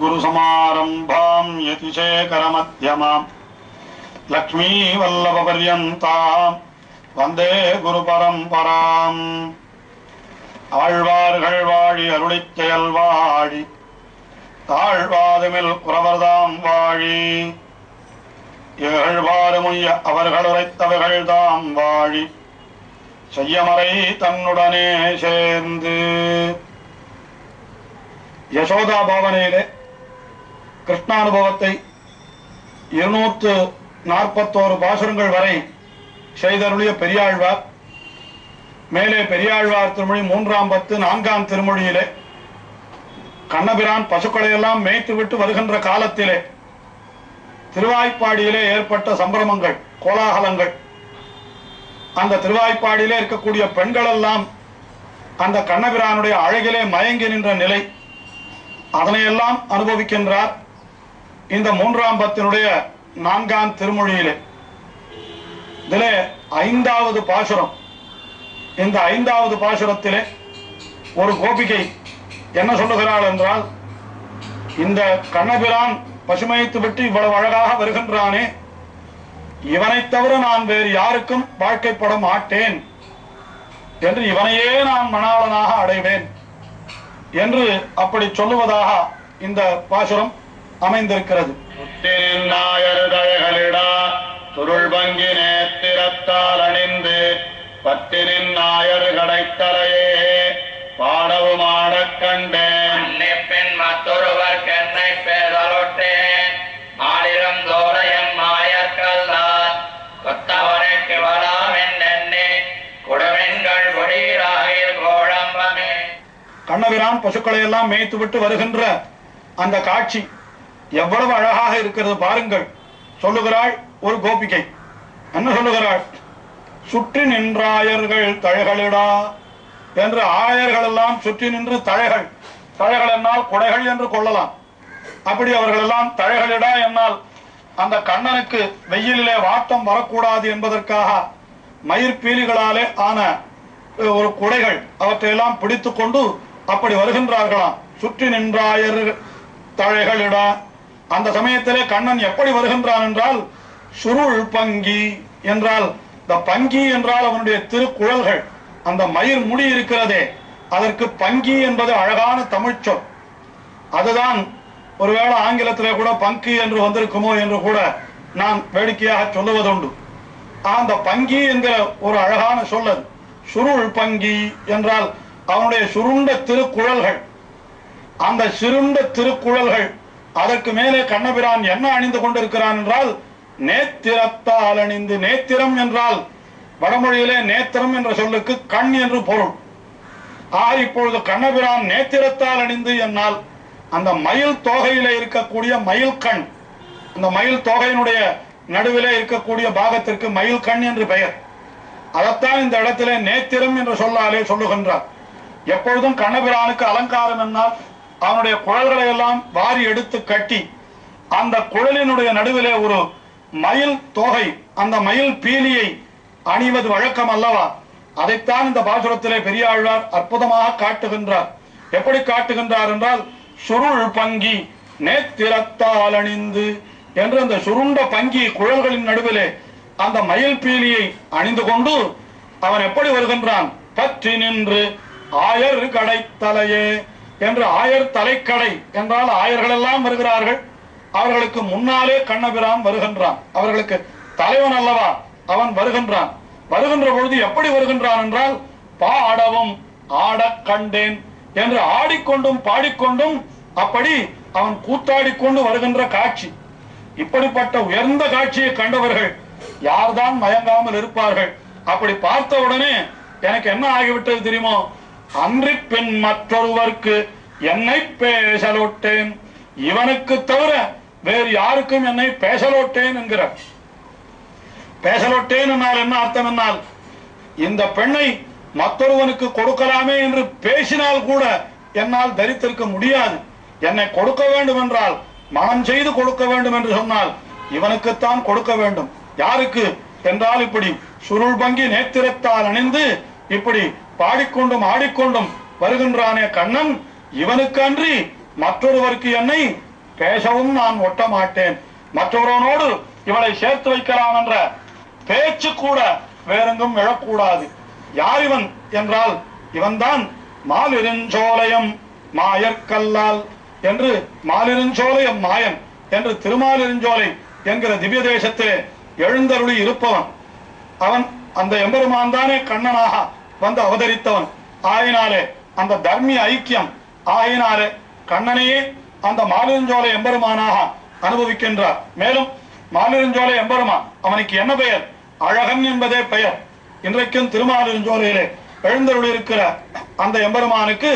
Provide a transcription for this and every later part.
गुरुसमारम्भां यतिशेखरमध्यमां लक्ष्मीवल्लभपर्यन्तां वन्दे गुरुपरम्पराम् ஆழ்வார்கள் வாழி அருளிச் செயல் வாழி தாழ்வாதுமில் குறவர்தாம் வாழி இகழ்வாறுமுய்ய அவர்கள் உரைத்தவர்கள் தாம் வாழி செய்யமறை தன்னுடனே சேர்ந்து. யசோதா பாவனையிலே கிருஷ்ணானுபவத்தை 241 பாசுரங்கள் வரை செய்தருளிய பெரியாழ்வார் மேலே பெரியாழ்வார் திருமொழி 3ஆம் பத்து 4ஆம் திருமொழியிலே கண்ணபிரான் பசுக்களை எல்லாம் மேய்த்துவிட்டு வருகின்ற காலத்திலே திருவாய்ப்பாடியிலே ஏற்பட்ட சம்பிரமங்கள் கோலாகலங்கள், அந்த திருவாய்ப்பாடியிலே இருக்கக்கூடிய பெண்கள் எல்லாம் அந்த கண்ணபிரானுடைய அழகிலே மயங்கி நின்ற நிலை, அதனையெல்லாம் அனுபவிக்கின்றார் இந்த 3ஆம் பத்தினுடைய 4ஆம் திருமொழியிலே. இதிலே 5வது பாசுரம். இந்த 5வது பாசுரத்திலே ஒரு கோபிகை என்ன சொல்லுகிறாள் என்றால், இந்த கண்ணபிரான் பசுமைத்து விட்டு இவ்வளவு அழகாக வருகின்றானே, இவனை தவிர நான் வேறு யாருக்கும் வாழ்க்கைப்பட மாட்டேன் என்று, இவனையே நான் மணாளனாக அடைவேன் என்று அப்படி சொல்லுவதாக இந்த பாசுரம் அமைந்திருக்கிறது. சுருள் பங்கி நேத்திரத்தால் அணிந்து பத்தினின் நாயர் கடைத்தலையே பாடவும் ஆடக் கண்டேன். பெண் மற்றொருவர் கண்ணை பேரலொட்டேன் ஆயிரம் தோரையம் மாயற்கல்லால் கொத்தவனுக்கு வராம் என்னென்னே குடமென்கள் கொடீராகில் கோழம்பமே. கண்ணபிரான் பசுக்களை எல்லாம் மேய்த்து விட்டு வருகின்ற அந்த காட்சி எவ்வளவு அழகாக இருக்கிறது பாருங்கள். சொல்லுகிறாள் ஒரு கோபிகை. என்ன சொல்லுகிறாள்? சுற்றி நின்றாயர்கள் தழைகளிடா என்று, ஆயர்கள் எல்லாம் சுற்றி நின்று தழைகள், தழைகள் என்னால் குடைகள் என்று கொள்ளலாம். அப்படி அவர்கள் எல்லாம் தழைகளிடா என்னால் அந்த கண்ணனுக்கு வெயிலிலே வாட்டம் வரக்கூடாது என்பதற்காக மயிர்பீலிகளாலே ஆன ஒரு குடைகள் அவற்றையெல்லாம் பிடித்து கொண்டு அப்படி வருகின்றார்களாம். சுற்றி நின்றாயர் தழைகளிடா. அந்த சமயத்திலே கண்ணன் எப்படி வருகின்றான் என்றால், சுருள் பங்கி என்றால், இந்த பங்கி என்றால் அவனுடைய திருக்குழல்கள், அந்த மயிர் முடி இருக்கிறதே, அதற்கு பங்கி என்பது அழகான தமிழ் சொல். அதுதான் ஒருவேளை ஆங்கிலத்திலே கூட பங்கி என்று வந்திருக்குமோ என்று கூட நான் வேடிக்கையாக சொல்லுவதுண்டு. அந்த பங்கி என்கிற ஒரு அழகான சொல் அது. சுருள் பங்கி என்றால் அவனுடைய சுருண்ட திருக்குழல்கள், அந்த சிருண்ட திருக்குழல்கள். அதற்கு மேலே கண்ணபிரான் என்ன அணிந்து கொண்டிருக்கிறான் என்றால், நேத்திரத்தால் அணிந்து. நேத்திரம் என்றால் வடமொழியிலே நேத்திரம் என்ற சொல்லுக்கு கண் என்று பொருள். இப்பொழுது கண்ணபிரான் நேத்திரத்தால் அணிந்து என்னால் அந்த மயில் தோகையிலே இருக்கக்கூடிய மயில் கண், அந்த மயில் தோகையினுடைய நடுவிலே இருக்கக்கூடிய பாகத்திற்கு மயில் கண் என்று பெயர். அதைத்தான் இந்த இடத்திலே நேத்திரம் என்ற சொல்லாலே சொல்லுகின்றார். எப்பொழுதும் கண்ணபிரானுக்கு அலங்காரம் என்னால் அவனுடைய குழல்களை எல்லாம் வாரி எடுத்து கட்டி அந்த குழலினுடைய நடுவிலே ஒரு மயில் தோகை, அந்த மயில் பீலியை அணிவது வழக்கம் அல்லவா? அதைத்தான் இந்த பாசுரத்திலே பெரியாழ்வார் அற்புதமாக காட்டுகின்றார். எப்படி காட்டுகின்றார் என்றால், சுருள் பங்கி நேத்திரத்தால் அணிந்து என்று அந்த சுருண்ட பங்கி குழல்களின் நடுவிலே அந்த மயில் பீலியை அணிந்து கொண்டு அவன் எப்படி வருகின்றான்? பற்றி நின்று ஆயர் கடைத்தலையே என்று. ஆயர் தலைக்கடை என்றால் ஆயர்கள் எல்லாம் வருகிறார்கள், அவர்களுக்கு முன்னாலே கண்ணபிரான் வருகின்றான். அவர்களுக்கு தலைவன் அல்லவா அவன் வருகின்றான். வருகின்ற பொழுது எப்படி வருகின்றான் என்றால், பாடவும் ஆடக் கண்டேன் என்று, ஆடிக்கொண்டும் பாடிக்கொண்டும் அப்படி அவன் கூத்தாடிக்கொண்டு வருகின்ற காட்சி. இப்படிப்பட்ட உயர்ந்த காட்சியை கண்டவர்கள் யார்தான் மயங்காமல் இருப்பார்கள்? அப்படி பார்த்த உடனே எனக்கு என்ன ஆகிவிட்டது தெரியுமோ? அன்றி பெண் மற்றொருவருக்கு என்னை பேசலோட்டேன், இவனுக்கு தவிர வேறு யாருக்கும் என்னை பேசலோட்டேன் என்கிறார். பேசலோட்டேன் என்னால் என்ன அர்த்தம் என்னால், இந்த பெண்ணை மற்றொருவனுக்கு கொடுக்கலாமே என்று பேசினால் கூட என்னால் தரித்திருக்க முடியாது. என்னை கொடுக்க வேண்டும் என்றால், மனம் செய்து கொடுக்க வேண்டும் என்று சொன்னால் இவனுக்குத்தான் கொடுக்க வேண்டும். யாருக்கு என்றால், இப்படி சுருள் பங்கி நேத்திரத்தால் அணிந்து இப்படி பாடிக்கொண்டும் ஆடிக்கொண்டும் வருகின்றானே கண்ணன், இவனுக்கு அன்றி மற்றொருவருக்கு என்னை பேசவும் நான் ஒட்ட மாட்டேன். மற்றொருவனோடு இவளை சேர்த்து வைக்கலாம் என்ற பேச்சு கூட வேறெங்கும் எழக்கூடாது. யார் இவன் என்றால் இவன்தான் மாலிருஞ்சோலையம் மாயற்கல்லால் என்று, மாலிருஞ்சோலையம் மாயன் என்று திருமாலிருஞ்சோலை என்கிற திவ்ய தேசத்திலே எழுந்தருளி இருப்பவன் அவன். அந்த எம்பெருமான் தானே கண்ணனாக வந்து அவதரித்தவன். ஆயினாலே அந்த தர்மி ஐக்கியம் ஆயினாலே கண்ணனையே அந்த மாலிருஞ்சோலை எம்பெருமானாக அனுபவிக்கின்றார். மேலும் மாலிருஞ்சோலை எம்பெருமான் அவனுக்கு என்ன பெயர்? அழகன் என்பதே பெயர். இன்றைக்கும் திருமாலிருஞ்சோலையிலே எழுந்தருளி இருக்கிற அந்த எம்பெருமானுக்கு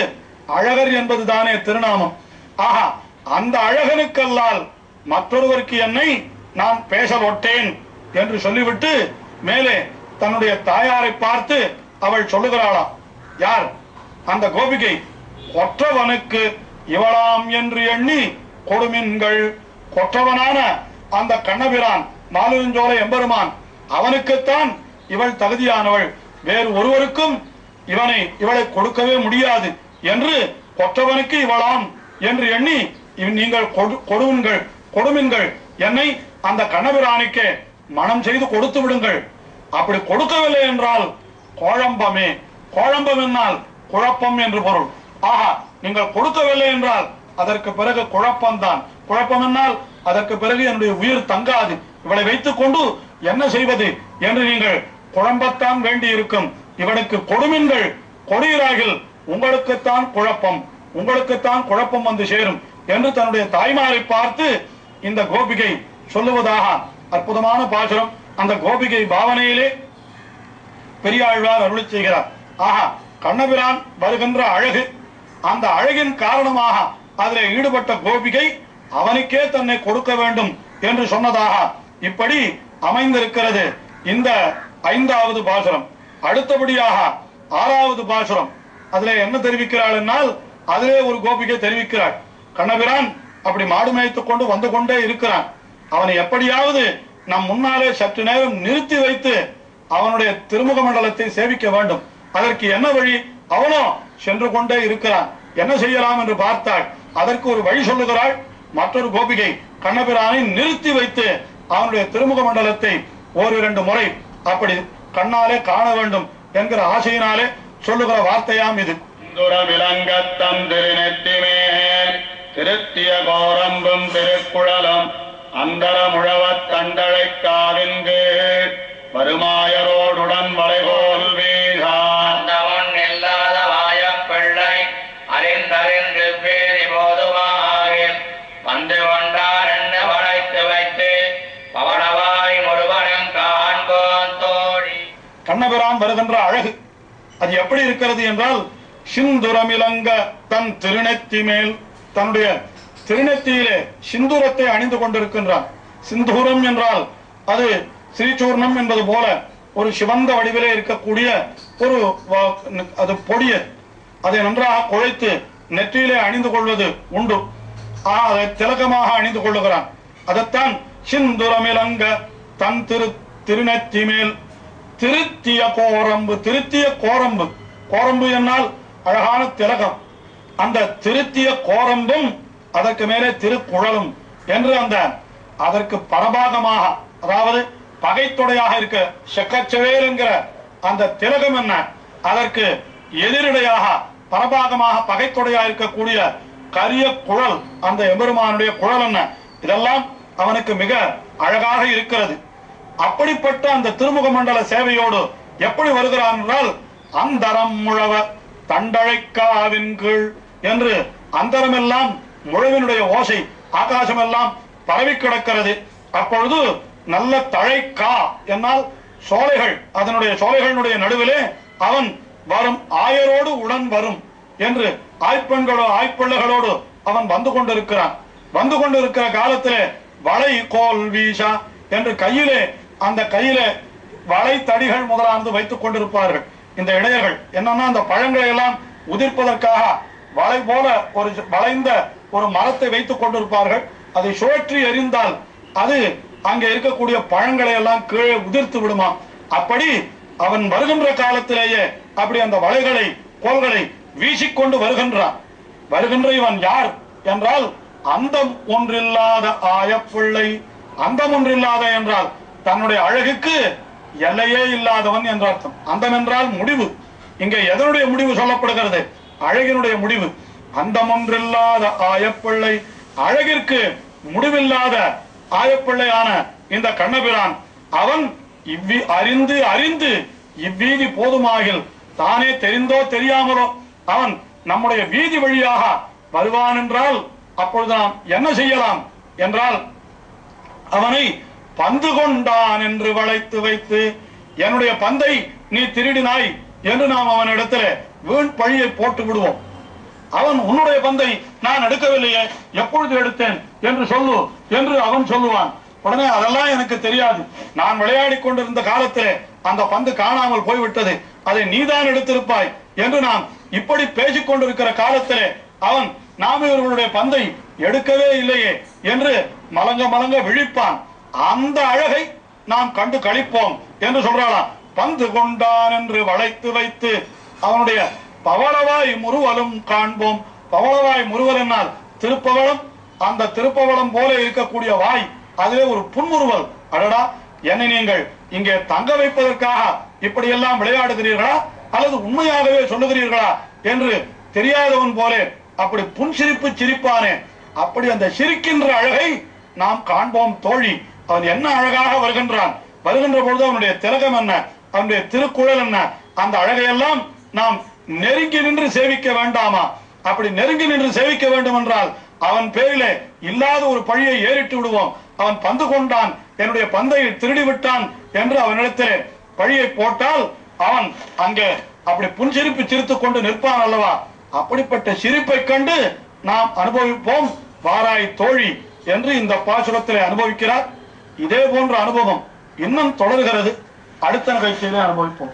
அழகர் என்பது தானே திருநாமம். ஆஹா, அந்த அழகனுக்கல்லால் மற்றொருவருக்கு என்னை நான் பேசலொட்டேன் என்று சொல்லிவிட்டு மேலே தன்னுடைய தாயாரை பார்த்து அவள் சொல்லுகிறாளாம். யார்? அந்த கோபிகை. கொற்றவனுக்கு இவளாம் என்று எண்ணி கொடுமின்கள். கொற்றவனான அந்த கண்ணபிரான் மாலிருஞ்சோலை எம்பெருமான் அவனுக்குத்தான் இவள் தகுதியானவள், வேறு ஒருவருக்கும் இவளை கொடுக்கவே முடியாது என்று கொற்றவனுக்கு இவளாம் என்று எண்ணி நீங்கள் கொடுமின்கள், என்னை அந்த கண்ணபிரானுக்கே மனம் செய்து கொடுத்து விடுங்கள். அப்படி கொடுக்கவில்லை என்றால் கோழம்பமே. கோழம்பம் என்னால் குழப்பம் என்று பொருள். ஆஹா, நீங்கள் கொடுக்கவில்லை என்றால் அதற்கு பிறகு குழப்பம்தான். குழப்பம் என்னால் அதற்கு பிறகு என்னுடைய உயிர் தங்காது. இவளை வைத்துக் கொண்டு என்ன செய்வது என்று நீங்கள் குழம்பத்தான் வேண்டி இருக்கும். இவனுக்கு கொடுமின்கள் கொடுகிறார்கள், உங்களுக்குத்தான் குழப்பம், உங்களுக்குத்தான் குழப்பம் வந்து சேரும் என்று தன்னுடைய தாய்மாரை பார்த்து இந்த கோபிகை சொல்லுவதாக அற்புதமான பாசுரம். அந்த கோபிகை பாவனையிலே பெரியாழ்வார் அருளி செய்கிறார். ஆஹா, கண்ணபிரான் வருகின்ற அழகு, அந்த அழகின் காரணமாக அதில் ஈடுபட்ட கோபிகை அவனுக்கே தன்னை கொடுக்க வேண்டும் என்று சொன்னதாக இப்படி அமைந்திருக்கிறது இந்த 5வது பாசுரம். அடுத்தபடியாக 6வது பாசுரம். அதிலே என்ன தெரிவிக்கிறாள் என்னால் அதிலே ஒரு கோபிகை தெரிவிக்கிறாள். கண்ணபிரான் அப்படி மாடு மேய்த்துக் கொண்டு வந்து கொண்டே இருக்கிறான். அவனை எப்படியாவது நம் முன்னாலே சற்று நேரம் நிறுத்தி வைத்து அவனுடைய திருமுக மண்டலத்தை சேவிக்க வேண்டும். அதற்கு என்ன வழி? அவனோ சென்று கொண்டே இருக்கிறான். என்ன செய்யலாம் என்று பார்த்தாள். அதற்கு ஒரு வழி சொல்லுகிறாள் மற்றொரு கோபிகை. கண்ணபிரானை நிறுத்தி வைத்து அவனுடைய திருமுக மண்டலத்தை 1-2 முறை அப்படி கண்ணாலே காண வேண்டும் என்கிற ஆசையினாலே சொல்லுகிற வார்த்தையாம் இது. விலங்கத்தம் திருநெத்திமேல் திருத்திய கோரம்பும் திருக்குழலும் அந்தரமுழவத் தண்டழைக்காவின் கீழ் வருமாயரோடுடன் வளைகோல் வீசான் இல்லாத வாயப்பிள்ளை அறிந்தறிந்து பேரி போதுமாக வந்து கொண்டார் என்ன வளைத்து வைத்து பவளவாய் முருகனும் காண்போன் தோழி. கண்ணபிரான் வருகின்ற அழகு அது எப்படி இருக்கிறது என்றால், சிந்துரமிலங்க தன் திருநெத்தி மேல், தன்னுடைய திருநெத்தியிலே சிந்துரத்தை அணிந்து கொண்டிருக்கின்றான். சிந்தூரம் என்றால் அது ஸ்ரீசூர்ணம் என்பது போல ஒரு சிவந்த வடிவிலே இருக்கக்கூடிய ஒரு அது பொடிய, அதை நன்றாக குழைத்து நெற்றியிலே அணிந்து கொள்வது உண்டு. அதை திலகமாக அணிந்து கொள்ளுகிறான். அதைத்தான் சிந்துரமிலங்க தன் திருநெத்தி மேல் திருத்திய கோரம்பு. திருத்திய கோரம்பு, கோரம்பு என்னால் அழகான திலகம். அந்த திருத்திய கோரம்பும் அதற்கு மேலே திருக்குழலும் என்று அந்த அதற்கு பரபாகமாக, அதாவது பகைத்தொடையாக இருக்க செக்கச்சவேல் என்கிற அந்த திலகம் என்ன, அதற்கு எதிரிடையாக பரபாகமாக பகைத்தொடையாக இருக்கக்கூடிய கரிய குழல், அந்த எம்பெருமானுடைய குழல் என்ன, இதெல்லாம் அவனுக்கு மிக அழகாக இருக்கிறது. அப்படிப்பட்ட அந்த திருமுக மண்டல சேவையோடு எப்படி வருகிறான் என்றால், அந்தரம் முழவ தண்டழைக்காவின் கீழ் என்று அந்தரமெல்லாம் முழவினுடைய ஓசை, ஆகாசம் எல்லாம் பரவி கிடக்கிறது. அப்பொழுது நல்ல தழைக்கா என்னால் சோலைகள், அதனுடைய சோலைகளுடைய நடுவிலே அவன் வரும் ஆயரோடு உடன் வரும் என்று ஆய்ப்பிள்ளைகளோடு அவன் வந்து கொண்டிருக்கிறான். வந்து கொண்டிருக்கிற காலத்திலே வளை கோல் வீசா என்று கையிலே, அந்த கையிலே வளை தடிகள் முதலானது வைத்துக் கொண்டிருப்பார்கள். இந்த இடையர்கள் என்னன்னா அந்த பழங்களை எல்லாம் உதிர்ப்பதற்காக வளை போல ஒரு வளைந்த ஒரு மரத்தை வைத்துக் கொண்டிருப்பார்கள். அதை சுழற்றி எறிந்தால் அது அங்கே இருக்கக்கூடிய பழங்களை எல்லாம் கீழே உதிர்த்து விடுமா. அப்படி அவன் வருகின்ற காலத்திலேயே அப்படி அந்த வளைகளை கோல்களை வீசிக்கொண்டு வருகின்றான். வருகின்ற இவன் யார் என்றால் அந்தம் ஒன்றில்லாத ஆயப்பிள்ளை. அந்தம் ஒன்றில்லாத என்றால் தன்னுடைய அழகுக்கு எல்லையே இல்லாதவன் என்ற அர்த்தம். அந்தம் என்றால் முடிவு. இங்கே எதனுடைய முடிவு சொல்லப்படுகிறது? அழகினுடைய முடிவு. அந்தம் ஒன்றில்லாத ஆயப்பிள்ளை, அழகிற்கு முடிவில்லாத ஆயப்பிள்ளையான இந்த கண்ணபிரான் அவன் அறிந்து அறிந்து இவ்வீதி போதுமாகில் தானே தெரிந்தோ தெரியாமலோ அவன் நம்முடைய வீதி வழியாக வருவான் என்றால் அப்பொழுது நாம் என்ன செய்யலாம் என்றால் அவனை பந்து கொண்டான் என்று வளைத்து வைத்து, என்னுடைய பந்தை நீ திருடினாய் என்று நாம் அவனிடத்தில் வீண் பழியை போட்டு விடுவோம். அவன் உன்னுடைய பந்தை நான் எடுக்கவில்லையே, எப்பொழுது எடுத்தேன் என்று சொல்லு என்று அவன் சொல்லுவான். உடனே அதெல்லாம் எனக்கு தெரியாது, நான் விளையாடி கொண்டிருந்த காலத்திலே அந்த பந்து காணாமல் போய்விட்டது, அதை நீதான் எடுத்திருப்பாய் என்று நாம் இப்படி பேசிக் கொண்டிருக்கிற காலத்திலே அவன் நாம் இவர்களுடைய பந்தை எடுக்கவே இல்லையே என்று மலங்க மலங்க விழிப்பான். அந்த அழகை நாம் கண்டு கழிப்போம் என்று சொல்றாளாம். பந்து கொண்டான் என்று வளைத்து வைத்து அவனுடைய பவளவாய் முறுவலும் காண்போம். பவளவாய் முறுவல் என்னால் திருப்பவளம். அந்த திருப்பவளம் போல இருக்கக்கூடிய வாய், அதிலே ஒரு புன்முறுவல். அடடா, என்னை நீங்கள் இங்கே தங்க வைப்பதற்காக இப்படி எல்லாம் விளையாடுகிறீர்களா அல்லது உண்மையாகவே சொல்லுகிறீர்களா என்று தெரியாதவன் போலே அப்படி புன்சிரிப்பு சிரிப்பானே, அப்படி அந்த சிரிக்கின்ற அழகை நாம் காண்போம் தோழி. அவன் என்ன அழகாக வருகின்றான். வருகின்ற பொழுது அவனுடைய திலகம் என்ன, அவனுடைய திருக்குழல் என்ன, அந்த அழகையெல்லாம் நாம் நெருங்கி நின்று சேவிக்க வேண்டாமா? அப்படி நெருங்கி நின்று சேவிக்க வேண்டும் என்றால் அவன் பேரிலே இல்லாத ஒரு பழியை ஏறிட்டு விடுவோம். அவன் பந்து கொண்டான், என்னுடைய பந்தை திருடி விட்டான் என்று அவனிடத்திலே பழியை போட்டால் அவன் அங்கே அப்படி புன்சிரிப்பு சிரித்துக் கொண்டு நிற்பான் அல்லவா? அப்படிப்பட்ட சிரிப்பை கண்டு நாம் அனுபவிப்போம் வாராய் தோழி என்று இந்த பாசுரத்திலே அனுபவிக்கிறார். இதே போன்ற அனுபவம் இன்னும் தொடர்கிறது. அடுத்த நிகழ்ச்சியிலே அனுபவிப்போம்.